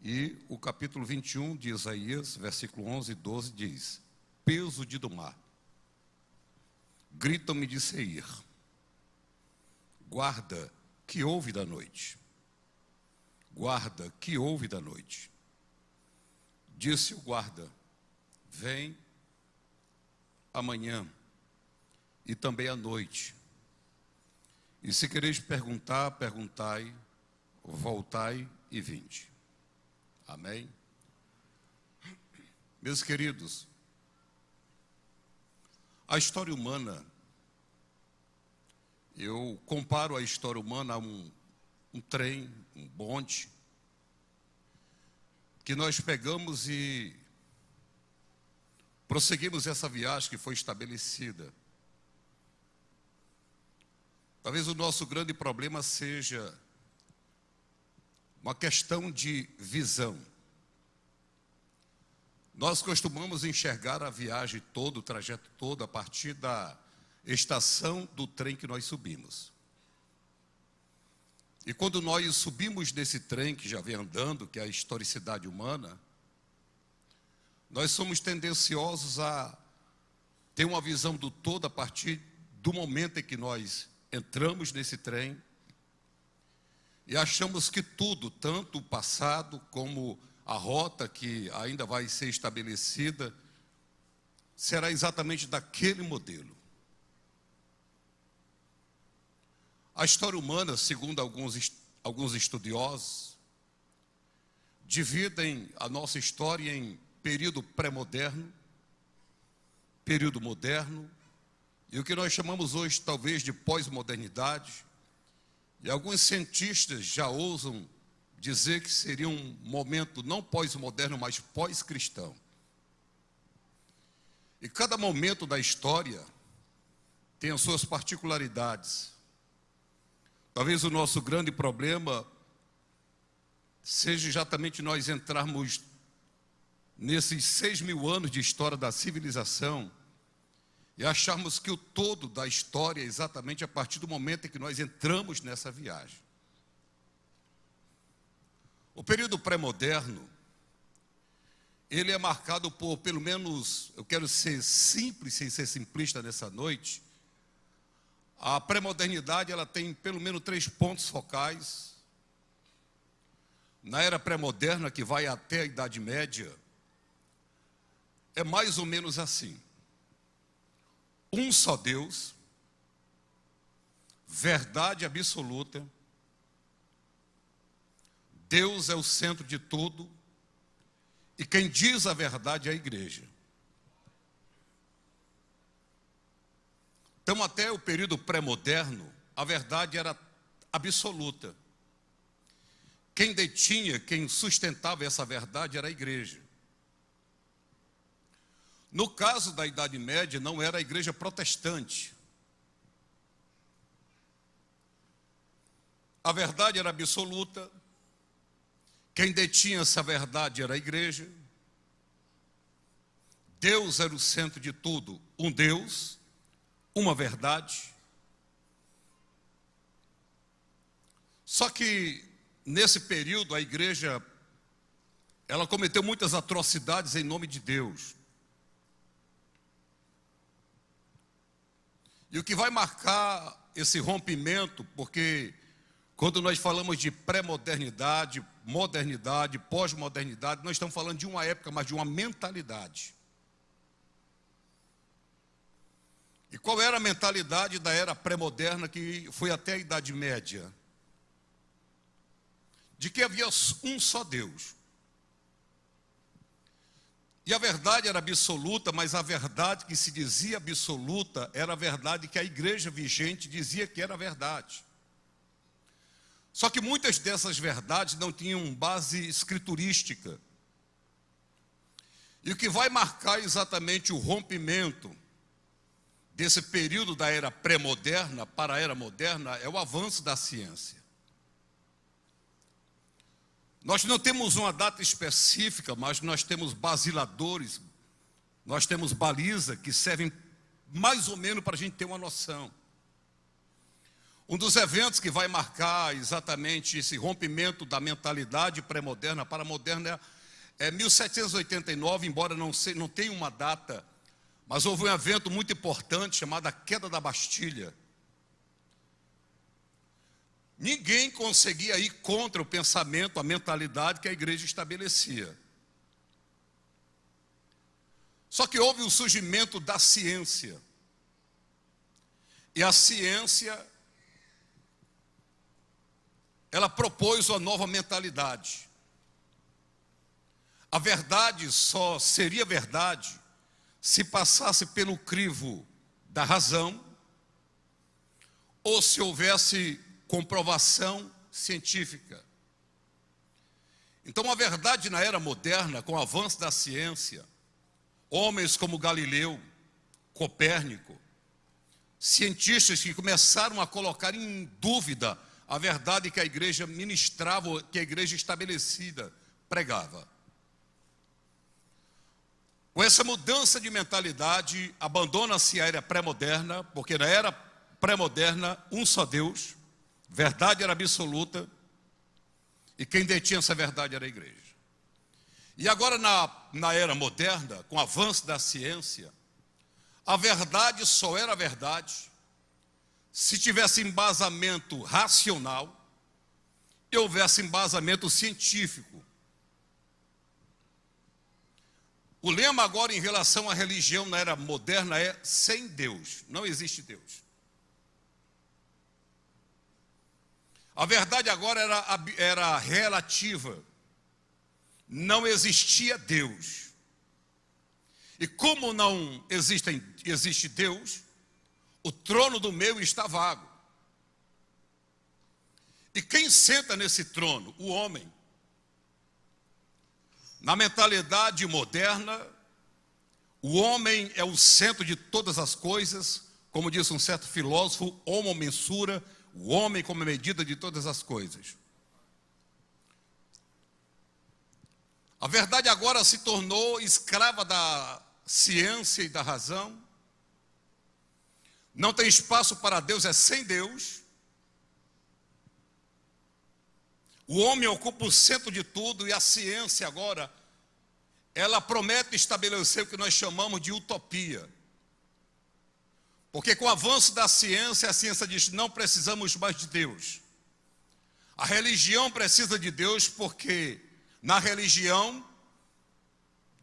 E o capítulo 21 de Isaías, versículo 11 e 12 diz: peso de domar, gritam-me de Seir, guarda, que houve da noite? Guarda, que houve da noite? Disse o guarda: vem amanhã e também à noite. E se quereis perguntar, perguntai, voltai e vinde. Amém? Meus queridos, a história humana, eu comparo a história humana a um trem, um bonde, que nós pegamos e prosseguimos essa viagem que foi estabelecida. Talvez o nosso grande problema seja uma questão de visão. Nós costumamos enxergar a viagem toda, o trajeto todo, a partir da estação do trem que nós subimos. E quando nós subimos nesse trem que já vem andando, que é a historicidade humana, nós somos tendenciosos a ter uma visão do todo a partir do momento em que nós entramos nesse trem e achamos que tudo, tanto o passado como a rota que ainda vai ser estabelecida, será exatamente daquele modelo. A história humana, segundo alguns estudiosos, dividem a nossa história em período pré-moderno, período moderno, e o que nós chamamos hoje talvez de pós-modernidade. E alguns cientistas já ousam dizer que seria um momento não pós-moderno, mas pós-cristão. E cada momento da história tem as suas particularidades. Talvez o nosso grande problema seja exatamente nós entrarmos nesses 6.000 anos de história da civilização e acharmos que o todo da história é exatamente a partir do momento em que nós entramos nessa viagem. O período pré-moderno, ele é marcado por, pelo menos, eu quero ser simples, sem ser simplista nessa noite. A pré-modernidade, ela tem pelo menos 3 pontos focais. Na era pré-moderna, que vai até a Idade Média, é mais ou menos assim: um só Deus, verdade absoluta, Deus é o centro de tudo, e quem diz a verdade é a igreja. Então, até o período pré-moderno, a verdade era absoluta. Quem detinha, quem sustentava essa verdade era a igreja. No caso da Idade Média, não era a igreja protestante. A verdade era absoluta. Quem detinha essa verdade era a igreja. Deus era o centro de tudo. Um Deus, uma verdade. Só que, nesse período, a igreja, ela cometeu muitas atrocidades em nome de Deus. E o que vai marcar esse rompimento, porque quando nós falamos de pré-modernidade, modernidade, pós-modernidade, nós estamos falando de uma época, mas de uma mentalidade. E qual era a mentalidade da era pré-moderna que foi até a Idade Média? De que havia um só Deus. E a verdade era absoluta, mas a verdade que se dizia absoluta era a verdade que a igreja vigente dizia que era verdade. Só que muitas dessas verdades não tinham base escriturística. E o que vai marcar exatamente o rompimento desse período da era pré-moderna para a era moderna é o avanço da ciência. Nós não temos uma data específica, mas nós temos basiladores, nós temos baliza que servem mais ou menos para a gente ter uma noção. Um dos eventos que vai marcar exatamente esse rompimento da mentalidade pré-moderna para a moderna é 1789, embora não tenha uma data, mas houve um evento muito importante chamado a Queda da Bastilha. Ninguém conseguia ir contra o pensamento, a mentalidade que a igreja estabelecia. Só que houve o surgimento da ciência. E a ciência, ela propôs uma nova mentalidade. A verdade só seria verdade se passasse pelo crivo da razão ou se houvesse comprovação científica. Então, a verdade na era moderna, com o avanço da ciência, homens como Galileu, Copérnico, cientistas que começaram a colocar em dúvida a verdade que a igreja ministrava, que a igreja estabelecida pregava. Com essa mudança de mentalidade, abandona-se a era pré-moderna, porque na era pré-moderna, um só Deus, verdade era absoluta, e quem detinha essa verdade era a igreja. E agora na era moderna, com o avanço da ciência, a verdade só era verdade se tivesse embasamento racional e houvesse embasamento científico. O lema agora em relação à religião na era moderna é sem Deus, não existe Deus. A verdade agora era relativa, não existia Deus. E como não existe Deus, o trono do meio está vago. E quem senta nesse trono? O homem. Na mentalidade moderna, o homem é o centro de todas as coisas, como disse um certo filósofo, homo mensura, o homem como medida de todas as coisas. A verdade agora se tornou escrava da ciência e da razão. Não tem espaço para Deus, é sem Deus. O homem ocupa o centro de tudo e a ciência agora, ela promete estabelecer o que nós chamamos de utopia. Porque com o avanço da ciência, a ciência diz, não precisamos mais de Deus. A religião precisa de Deus porque na religião,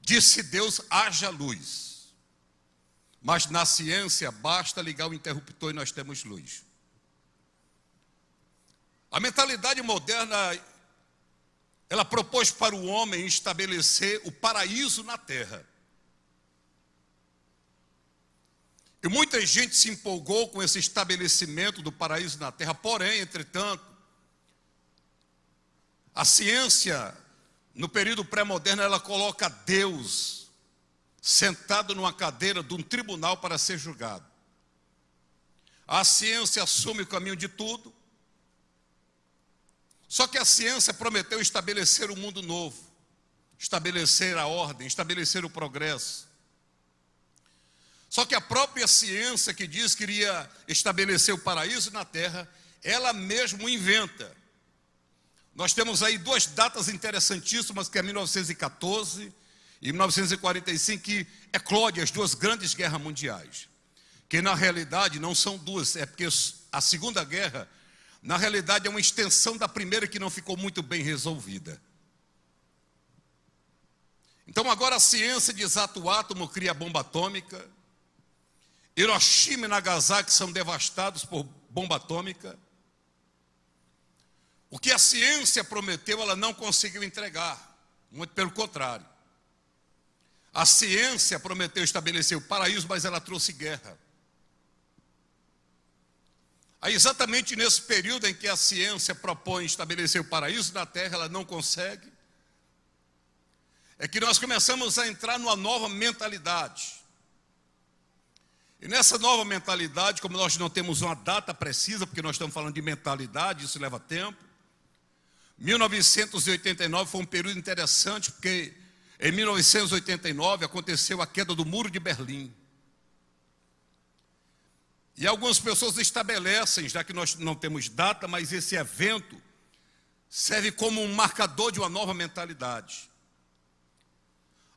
disse Deus, haja luz. Mas na ciência, basta ligar o interruptor e nós temos luz. A mentalidade moderna, ela propôs para o homem estabelecer o paraíso na terra. E muita gente se empolgou com esse estabelecimento do paraíso na terra. Porém, entretanto, a ciência, no período pré-moderno, ela coloca Deus sentado numa cadeira de um tribunal para ser julgado. A ciência assume o caminho de tudo. Só que a ciência prometeu estabelecer um mundo novo, estabelecer a ordem, estabelecer o progresso. Só que a própria ciência que diz que iria estabelecer o paraíso na terra, ela mesmo inventa. Nós temos aí duas datas interessantíssimas, que é 1914 e 1945, que eclodem as duas grandes guerras mundiais. Que na realidade não são duas, é porque a Segunda Guerra, na realidade, é uma extensão da primeira que não ficou muito bem resolvida. Então agora a ciência desata o átomo, cria a bomba atômica. Hiroshima e Nagasaki são devastados por bomba atômica. O que a ciência prometeu, ela não conseguiu entregar. Muito pelo contrário. A ciência prometeu estabelecer o paraíso, mas ela trouxe guerra. Aí, exatamente nesse período em que a ciência propõe estabelecer o paraíso na terra, ela não consegue. É que nós começamos a entrar numa nova mentalidade. E nessa nova mentalidade, como nós não temos uma data precisa, porque nós estamos falando de mentalidade, isso leva tempo. 1989 foi um período interessante, porque em 1989 aconteceu a queda do Muro de Berlim. E algumas pessoas estabelecem, já que nós não temos data, mas esse evento serve como um marcador de uma nova mentalidade.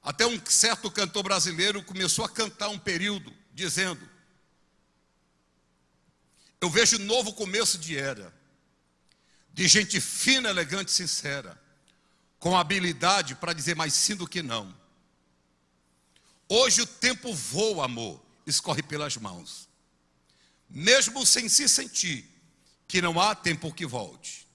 Até um certo cantor brasileiro começou a cantar um período, dizendo: eu vejo um novo começo de era, de gente fina, elegante e sincera, com habilidade para dizer mais sim do que não. Hoje o tempo voa, amor, escorre pelas mãos, mesmo sem se sentir que não há tempo que volte.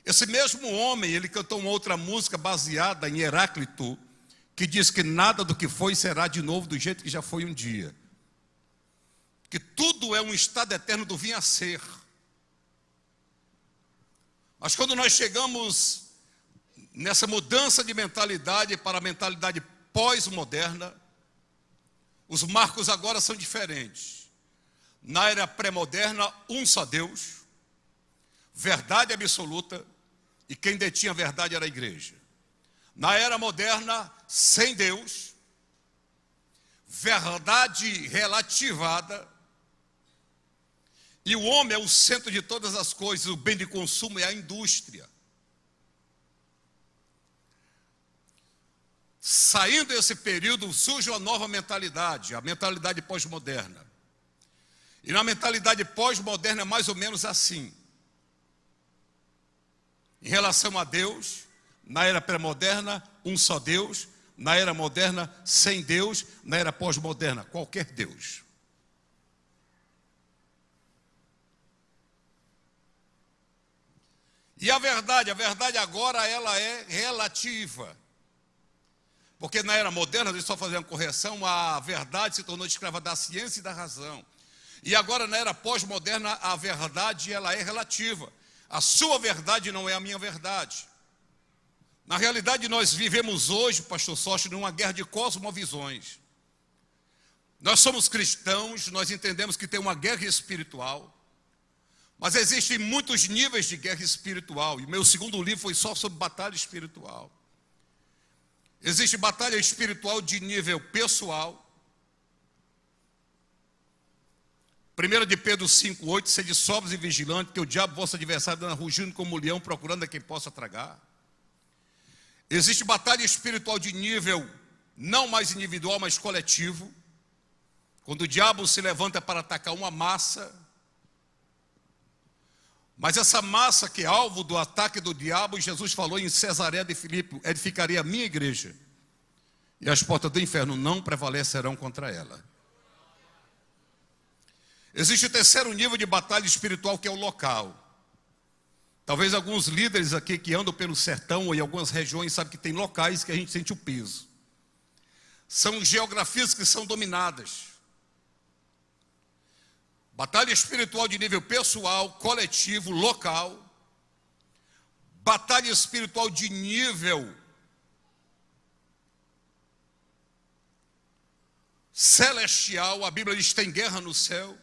Esse mesmo homem, ele cantou uma outra música baseada em Heráclito, que diz que nada do que foi será de novo do jeito que já foi um dia. Que tudo é um estado eterno do vir a ser. Mas quando nós chegamos nessa mudança de mentalidade para a mentalidade pós-moderna, os marcos agora são diferentes. Na era pré-moderna, um só Deus, verdade absoluta, e quem detinha a verdade era a igreja. Na era moderna, sem Deus, verdade relativada, e o homem é o centro de todas as coisas, o bem de consumo é a indústria. Saindo desse período, surge uma nova mentalidade, a mentalidade pós-moderna. E na mentalidade pós-moderna é mais ou menos assim. Em relação a Deus, na era pré-moderna, um só Deus. Na era moderna, sem Deus. Na era pós-moderna, qualquer Deus. E a verdade agora ela é relativa. Porque na era moderna, deixa eu só fazer uma correção, a verdade se tornou escrava da ciência e da razão. E agora na era pós-moderna, a verdade ela é relativa. A sua verdade não é a minha verdade. Na realidade, nós vivemos hoje, pastor Sócio, numa guerra de cosmovisões. Nós somos cristãos, nós entendemos que tem uma guerra espiritual, mas existem muitos níveis de guerra espiritual, e meu segundo livro foi só sobre batalha espiritual. Existe batalha espiritual de nível pessoal. 1 de Pedro 5,8, sede sóbrios e vigilantes, que o diabo, vosso adversário, anda rugindo como um leão, procurando a quem possa tragar. Existe batalha espiritual de nível não mais individual, mas coletivo. Quando o diabo se levanta para atacar uma massa, mas essa massa que é alvo do ataque do diabo, Jesus falou em Cesareia de Filipe: edificarei a minha igreja, e as portas do inferno não prevalecerão contra ela. Existe o terceiro nível de batalha espiritual, que é o local. Talvez alguns líderes aqui que andam pelo sertão ou em algumas regiões sabem que tem locais que a gente sente o peso. São geografias que são dominadas. Batalha espiritual de nível pessoal, coletivo, local. Batalha espiritual de nível celestial. A Bíblia diz que tem guerra no céu.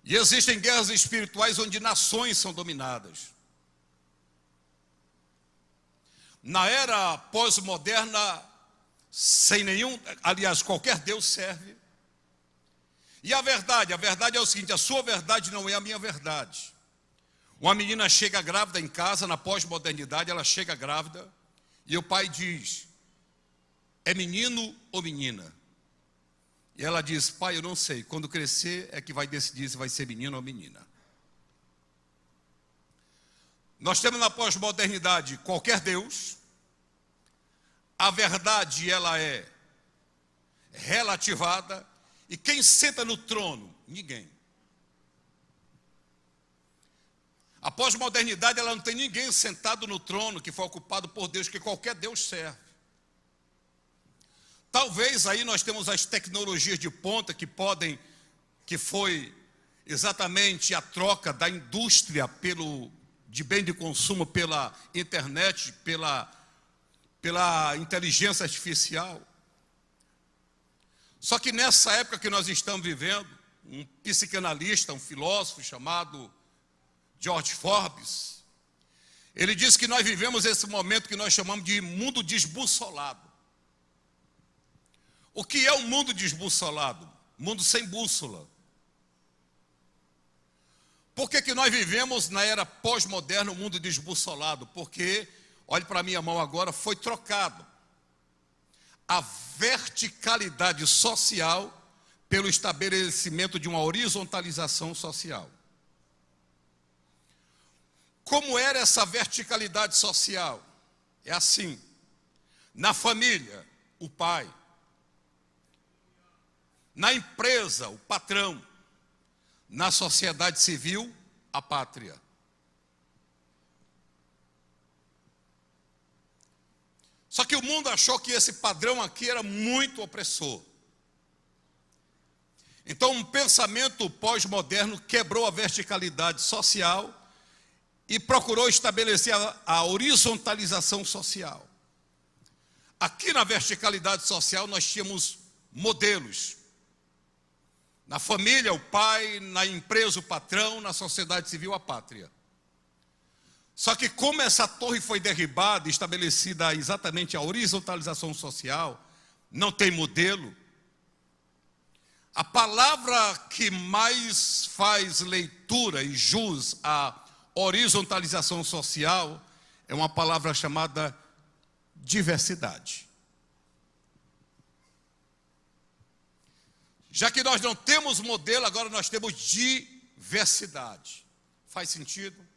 E existem guerras espirituais onde nações são dominadas. Na era pós-moderna, sem nenhum, aliás, qualquer Deus serve. E a verdade é o seguinte: a sua verdade não é a minha verdade. Uma menina chega grávida em casa, na pós-modernidade, ela chega grávida, e o pai diz: é menino ou menina? E ela diz: pai, eu não sei, quando crescer é que vai decidir se vai ser menino ou menina. Nós temos na pós-modernidade qualquer Deus. A verdade ela é relativada. E quem senta no trono? Ninguém. A pós-modernidade ela não tem ninguém sentado no trono que foi ocupado por Deus, que qualquer Deus serve. Talvez aí nós temos as tecnologias de ponta que foi exatamente a troca da indústria de bem de consumo pela internet, pela inteligência artificial. Só que nessa época que nós estamos vivendo, um psicanalista, um filósofo chamado George Forbes, ele diz que nós vivemos esse momento que nós chamamos de mundo desbussolado. O que é um mundo desbussolado? Mundo sem bússola. Por que nós vivemos na era pós-moderna um mundo desbussolado? Porque, olhe para a minha mão agora, foi trocado a verticalidade social pelo estabelecimento de uma horizontalização social. Como era essa verticalidade social? É assim: na família, o pai; na empresa, o patrão; na sociedade civil, a pátria. Só que o mundo achou que esse padrão aqui era muito opressor. Então, um pensamento pós-moderno quebrou a verticalidade social e procurou estabelecer a horizontalização social. Aqui na verticalidade social nós tínhamos modelos. Na família, o pai; na empresa, o patrão; na sociedade civil, a pátria. Só que como essa torre foi derribada, estabelecida exatamente a horizontalização social, não tem modelo. A palavra que mais faz leitura e jus à horizontalização social é uma palavra chamada diversidade. Já que nós não temos modelo, agora nós temos diversidade. Faz sentido?